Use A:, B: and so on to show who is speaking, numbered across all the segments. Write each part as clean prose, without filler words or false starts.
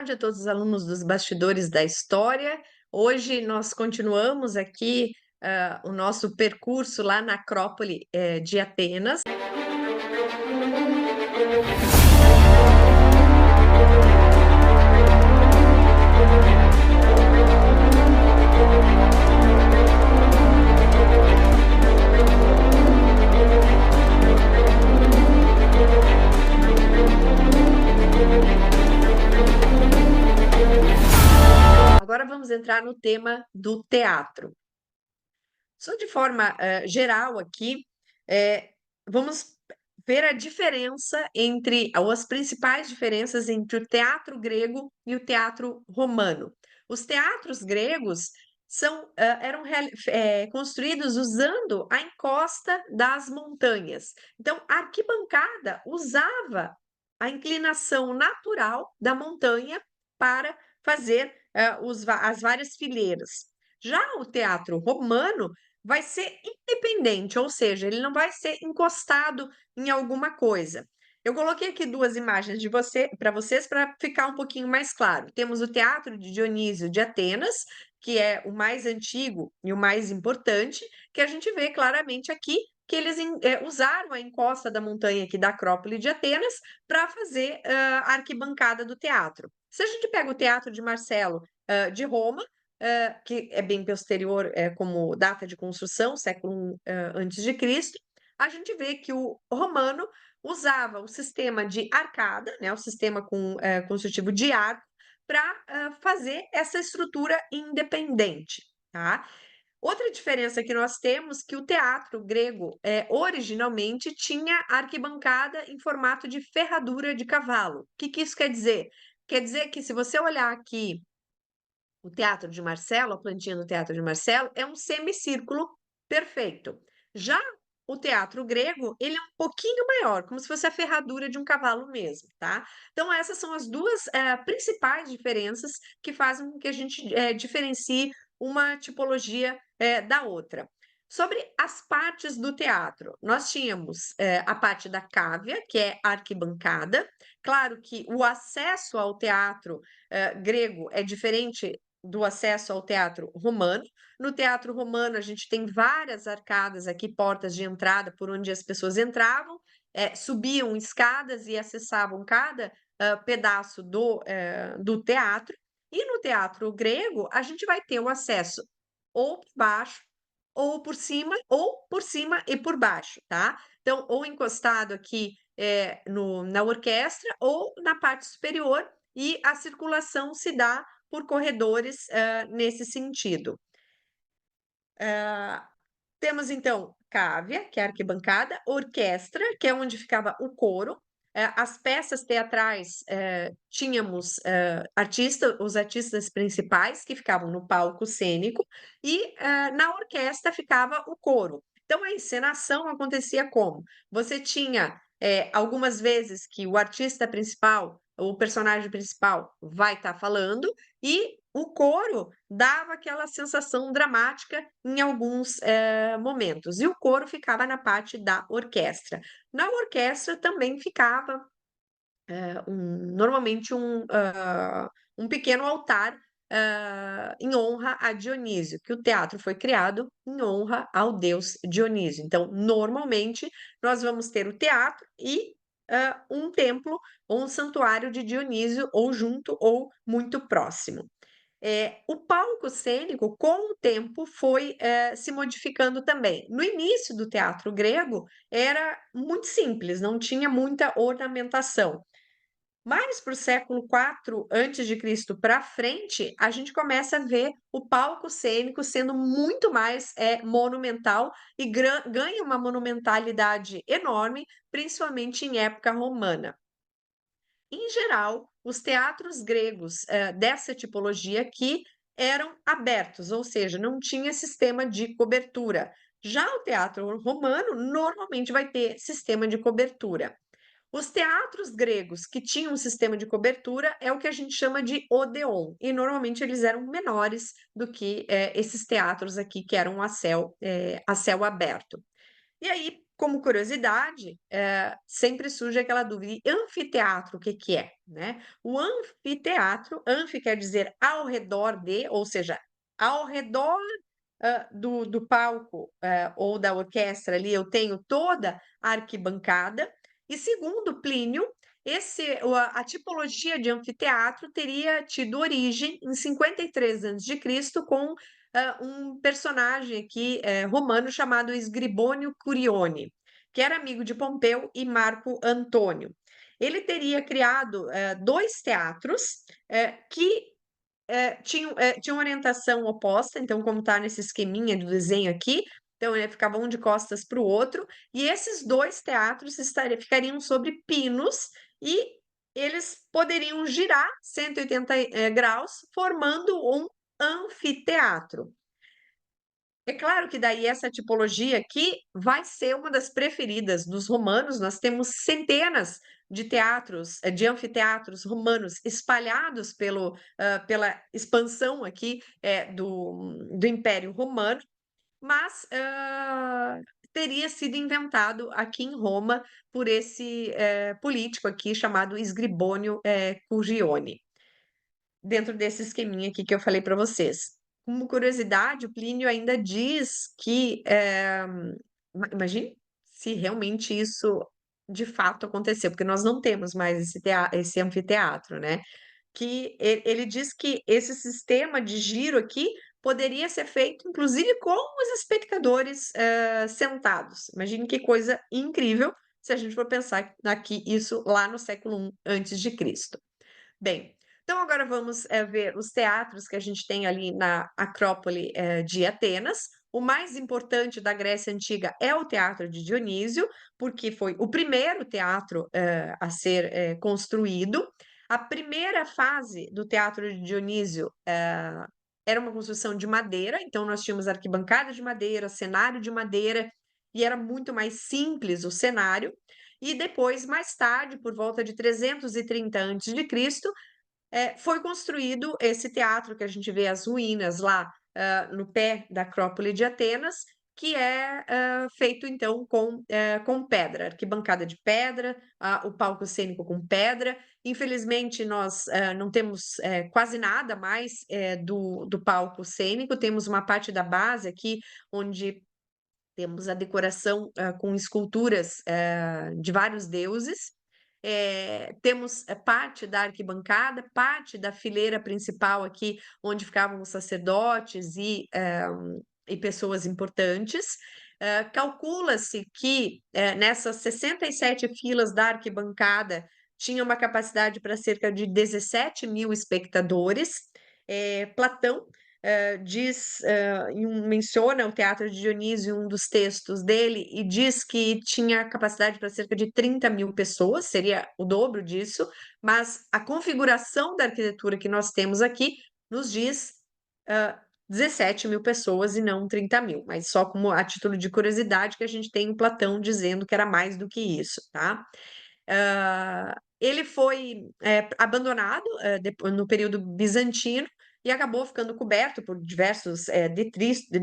A: Tarde a todos os alunos dos Bastidores da História. Hoje nós continuamos aqui o nosso percurso lá na Acrópole de Atenas. Agora vamos entrar no tema do teatro. Só de forma geral aqui, vamos ver a diferença entre, ou as principais diferenças entre o teatro grego e o teatro romano. Os teatros gregos eram construídos usando a encosta das montanhas. Então, a arquibancada usava a inclinação natural da montanha para fazer as várias fileiras. Já o teatro romano vai ser independente, ou seja, ele não vai ser encostado em alguma coisa. Eu coloquei aqui duas imagens de para vocês para ficar um pouquinho mais claro. Temos o Teatro de Dionísio de Atenas, que é o mais antigo e o mais importante, que a gente vê claramente aqui que eles usaram a encosta da montanha aqui da Acrópole de Atenas para fazer a arquibancada do teatro. Se a gente pega o Teatro de Marcelo de Roma, que é bem posterior como data de construção, século I antes de Cristo, a gente vê que o romano usava o sistema de arcada, né, o sistema construtivo de arco, para fazer essa estrutura independente, tá? Outra diferença que nós temos que o teatro grego originalmente tinha arquibancada em formato de ferradura de cavalo. O que isso quer dizer? Quer dizer que se você olhar aqui o Teatro de Marcelo, a plantinha do Teatro de Marcelo, é um semicírculo perfeito. Já o teatro grego, ele é um pouquinho maior, como se fosse a ferradura de um cavalo mesmo, tá? Então, essas são as duas principais diferenças que fazem com que a gente diferencie uma tipologia da outra. Sobre as partes do teatro, nós tínhamos a parte da cávea, que é a arquibancada. Claro que o acesso ao teatro grego é diferente do acesso ao teatro romano. No teatro romano, a gente tem várias arcadas aqui, portas de entrada por onde as pessoas entravam, subiam escadas e acessavam cada pedaço do teatro. E no teatro grego, a gente vai ter o acesso ou por baixo, ou por cima e por baixo, tá? Então, ou encostado aqui na orquestra, ou na parte superior, e a circulação se dá por corredores nesse sentido. Temos então cávea, que é a arquibancada, orquestra, que é onde ficava o coro. As peças teatrais tínhamos os artistas principais que ficavam no palco cênico, e na orquestra ficava o coro. Então a encenação acontecia como? Você tinha algumas vezes que o artista principal, o personagem principal, vai estar falando, e o coro dava aquela sensação dramática em alguns momentos. E o coro ficava na parte da orquestra. Na orquestra também ficava normalmente um pequeno altar em honra a Dionísio, que o teatro foi criado em honra ao deus Dionísio. Então, normalmente, nós vamos ter o teatro e um templo ou um santuário de Dionísio, ou junto ou muito próximo. O palco cênico, com o tempo, foi se modificando também. No início do teatro grego, era muito simples, não tinha muita ornamentação. Mais para o século IV antes de Cristo para frente, a gente começa a ver o palco cênico sendo muito mais monumental, e ganha uma monumentalidade enorme, principalmente em época romana. Em geral, os teatros gregos dessa tipologia aqui eram abertos, ou seja, não tinha sistema de cobertura. Já o teatro romano normalmente vai ter sistema de cobertura. Os teatros gregos que tinham um sistema de cobertura é o que a gente chama de odeon, e normalmente eles eram menores do que esses teatros aqui que eram a céu aberto. E aí, como curiosidade, sempre surge aquela dúvida: e anfiteatro, o que que é, né? O anfiteatro, anfi quer dizer ao redor de, ou seja, ao redor do palco ou da orquestra ali, eu tenho toda a arquibancada, e segundo Plínio, a tipologia de anfiteatro teria tido origem em 53 a.C., com um personagem aqui romano chamado Esgribônio Curione, que era amigo de Pompeu e Marco Antônio. Ele teria criado dois teatros que tinham orientação oposta, então, como está nesse esqueminha do desenho aqui, então ele ficava um de costas para o outro, e esses dois teatros ficariam sobre pinos e eles poderiam girar 180 graus, formando um anfiteatro. É claro que daí essa tipologia aqui vai ser uma das preferidas dos romanos. Nós temos centenas de teatros, de anfiteatros romanos espalhados pela expansão aqui do Império Romano, mas teria sido inventado aqui em Roma por esse político aqui chamado Esgribônio Cugione, dentro desse esqueminha aqui que eu falei para vocês. Como curiosidade, o Plínio ainda diz que, imagine se realmente isso de fato aconteceu, porque nós não temos mais esse anfiteatro, né? Que ele diz que esse sistema de giro aqui poderia ser feito, inclusive, com os espectadores sentados. Imagine que coisa incrível se a gente for pensar aqui isso lá no século I antes de Cristo. Bem, então agora vamos ver os teatros que a gente tem ali na Acrópole de Atenas. O mais importante da Grécia Antiga é o Teatro de Dionísio, porque foi o primeiro teatro a ser construído. A primeira fase do Teatro de Dionísio era uma construção de madeira, então nós tínhamos arquibancada de madeira, cenário de madeira, e era muito mais simples o cenário. E depois, mais tarde, por volta de 330 a.C., foi construído esse teatro que a gente vê as ruínas lá no pé da Acrópole de Atenas, que é feito então com pedra, arquibancada de pedra, o palco cênico com pedra. Infelizmente, nós não temos quase nada mais do palco cênico, temos uma parte da base aqui onde temos a decoração com esculturas de vários deuses. Temos parte da arquibancada, parte da fileira principal aqui, onde ficavam os sacerdotes e pessoas importantes. Calcula-se que nessas 67 filas da arquibancada tinha uma capacidade para cerca de 17 mil espectadores. Platão menciona o Teatro de Dionísio em um dos textos dele e diz que tinha capacidade para cerca de 30 mil pessoas, seria o dobro disso, mas a configuração da arquitetura que nós temos aqui nos diz 17 mil pessoas e não 30 mil, mas só como a título de curiosidade que a gente tem o Platão dizendo que era mais do que isso, tá? Ele foi abandonado no período bizantino e acabou ficando coberto por diversos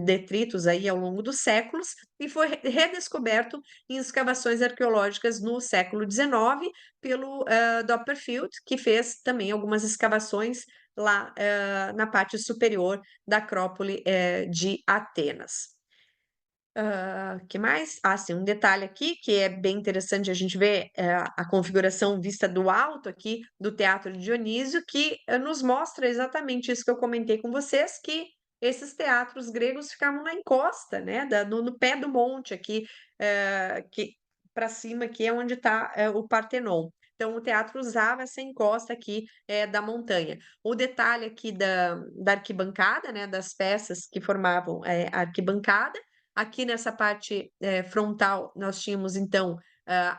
A: detritos aí ao longo dos séculos e foi redescoberto em escavações arqueológicas no século XIX pelo Dopperfield, que fez também algumas escavações lá na parte superior da Acrópole de Atenas. Que mais? Sim, um detalhe aqui que é bem interessante a gente ver a configuração vista do alto aqui do Teatro de Dionísio, que nos mostra exatamente isso que eu comentei com vocês, que esses teatros gregos ficavam na encosta, né, no pé do monte aqui, que para cima que é onde está o Partenon. Então, o teatro usava essa encosta aqui da montanha. O detalhe aqui da arquibancada, né, das peças que formavam a arquibancada. Aqui nessa parte frontal, nós tínhamos então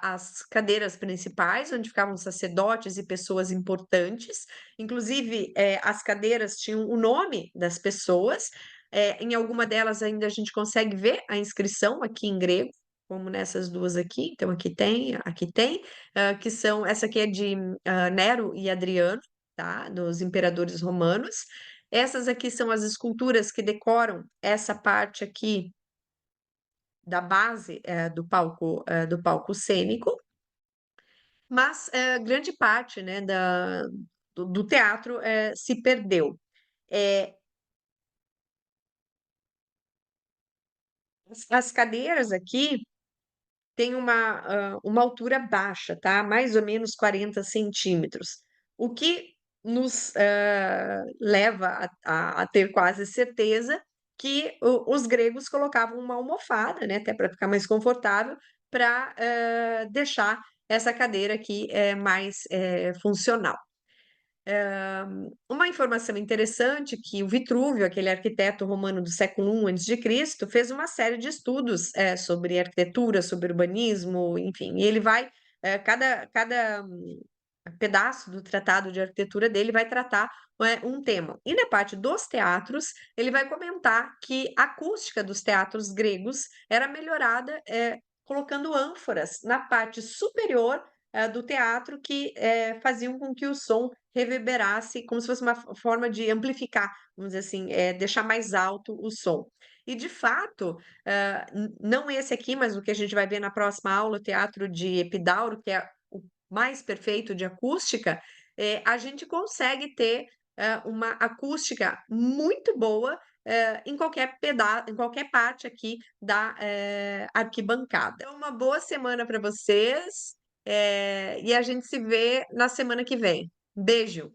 A: as cadeiras principais, onde ficavam sacerdotes e pessoas importantes. Inclusive, as cadeiras tinham o nome das pessoas. Em alguma delas ainda a gente consegue ver a inscrição aqui em grego, como nessas duas aqui. Então, aqui tem, que são, essa aqui é de Nero e Adriano, tá? Dos imperadores romanos. Essas aqui são as esculturas que decoram essa parte aqui da base do palco cênico, mas grande parte, né, do teatro se perdeu. Eh, as cadeiras aqui têm uma altura baixa, tá? Mais ou menos 40 centímetros, o que nos leva a ter quase certeza que os gregos colocavam uma almofada, né, até para ficar mais confortável, para deixar essa cadeira aqui mais funcional. Uma informação interessante que o Vitrúvio, aquele arquiteto romano do século I a.C., fez uma série de estudos sobre arquitetura, sobre urbanismo, enfim, e ele vai, cada pedaço do tratado de arquitetura dele vai tratar um tema. E na parte dos teatros, ele vai comentar que a acústica dos teatros gregos era melhorada colocando ânforas na parte superior do teatro que faziam com que o som reverberasse como se fosse uma forma de amplificar, vamos dizer assim, deixar mais alto o som. E de fato, não esse aqui, mas o que a gente vai ver na próxima aula, o teatro de Epidauro, que é o mais perfeito de acústica, a gente consegue ter uma acústica muito boa em qualquer parte aqui da arquibancada. Então, uma boa semana para vocês e a gente se vê na semana que vem. Beijo!